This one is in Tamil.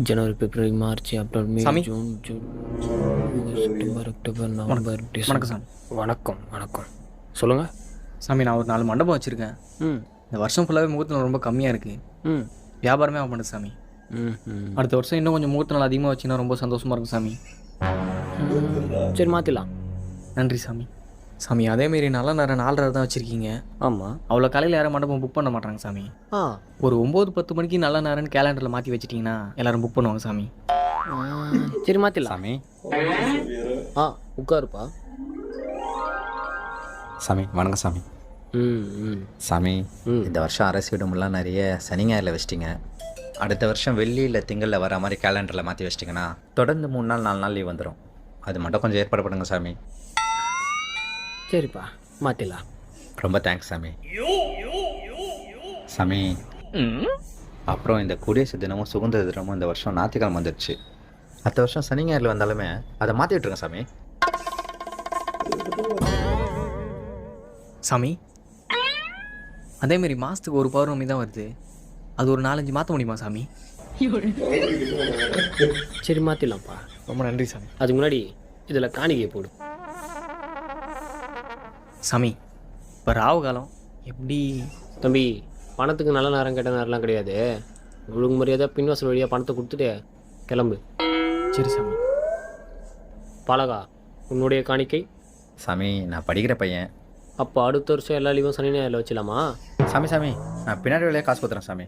ஜனவரி, பிப்ரவரி, மார்ச், ஏப்ரல், மே, சாமி. ஜூன், செப்டம்பர், அக்டோபர், நவம்பர், வணக்கம் டிசம்பர். சாமி. வணக்கம் வணக்கம். சொல்லுங்கள். சாமி, நான் ஒரு 4 மண்டபம் வச்சுருக்கேன். ம் இந்த வருஷம் ஃபுல்லாகவே முகூர்த்த நாள் ரொம்ப கம்மியாக இருக்குது. ம் வியாபாரமே ஆக மாட்டேது சாமி. ம் ம் அடுத்த வருஷம் இன்னும் கொஞ்சம் முகூர்த்த நாள் அதிகமாக வச்சிங்கன்னா ரொம்ப சந்தோஷமாக இருக்கும் சாமி. சரி, மாற்றிடலாம். நன்றி சாமி. சாமி, அதேமாரி நல்ல நேரம் 4:30 தான் வச்சுருக்கீங்க. ஆமாம். அவ்வளோ காலையில் யாரும் மண்டபம் புக் பண்ண மாட்டாங்க சாமி. ஆ ஒரு 9-10 மணிக்கு நல்ல நேரம்னு கேலண்டரில் மாற்றி வச்சிட்டிங்கன்னா எல்லோரும் புக் பண்ணுவாங்க சாமி. சரி, மாற்றிடலாம். சாமி. ஆ உட்காருப்பா. சாமி வணக்கம் சாமி. ம் ம் சாமி, ம். இந்த வருஷம் அரசு விடுமுறைலாம் நிறைய சனி ஞாயிறில் வச்சிட்டிங்க. அடுத்த வருஷம் வெள்ளி இல்லை திங்களில் வர மாதிரி கேலண்டரில் மாற்றி வச்சிட்டிங்கன்னா தொடர்ந்து 3 நாள் 4 நாள் லீவ் வந்துடும். அது மட்டும் கொஞ்சம் ஏற்பாடு பண்ணுங்க சாமி. சரிப்பா, மாற்றிடலாம். ரொம்ப தேங்க்ஸ் சாமி. சாமி, அப்புறம் இந்த குடியரசு தினமும் சுதந்திர தினமும் இந்த வருஷம் ஞாயிற்றுக்கிழமை வந்துடுச்சு. அடுத்த வருஷம் சனி ஞாயிறில் வந்தாலுமே அதை மாற்றி விட்டுருங்க சாமி. சாமி, அதேமாரி மாதத்துக்கு ஒரு பௌர்ணமி தான் வருது. அது ஒரு 4-5 மாற்ற முடியுமா சாமி? சரி, மாற்றிடலாம்ப்பா. ரொம்ப நன்றி சாமி. அதுக்கு முன்னாடி இதில் காணிக்கை போடு. சாமி, இப்போ ராவு காலம் எப்படி? தம்பி, பணத்துக்கு நல்ல நேரம் கெட்ட நேரம்லாம் கிடையாது. ஒழுங்கு மரியாதை பின்வாசல் வழியாக பணத்தை கொடுத்துட்டு கிளம்பு. சரி சாமி. பாலகா, உன்னுடைய காணிக்கை. சாமி, நான் படிக்கிற பையன். அப்போ அடுத்த வருஷம் எல்லா லீவும் சனி ஞாயிறில் வச்சிடலாமா? சாமி, நான் பின்னாடி வழியாக காசு கொடுத்துறேன் சாமி.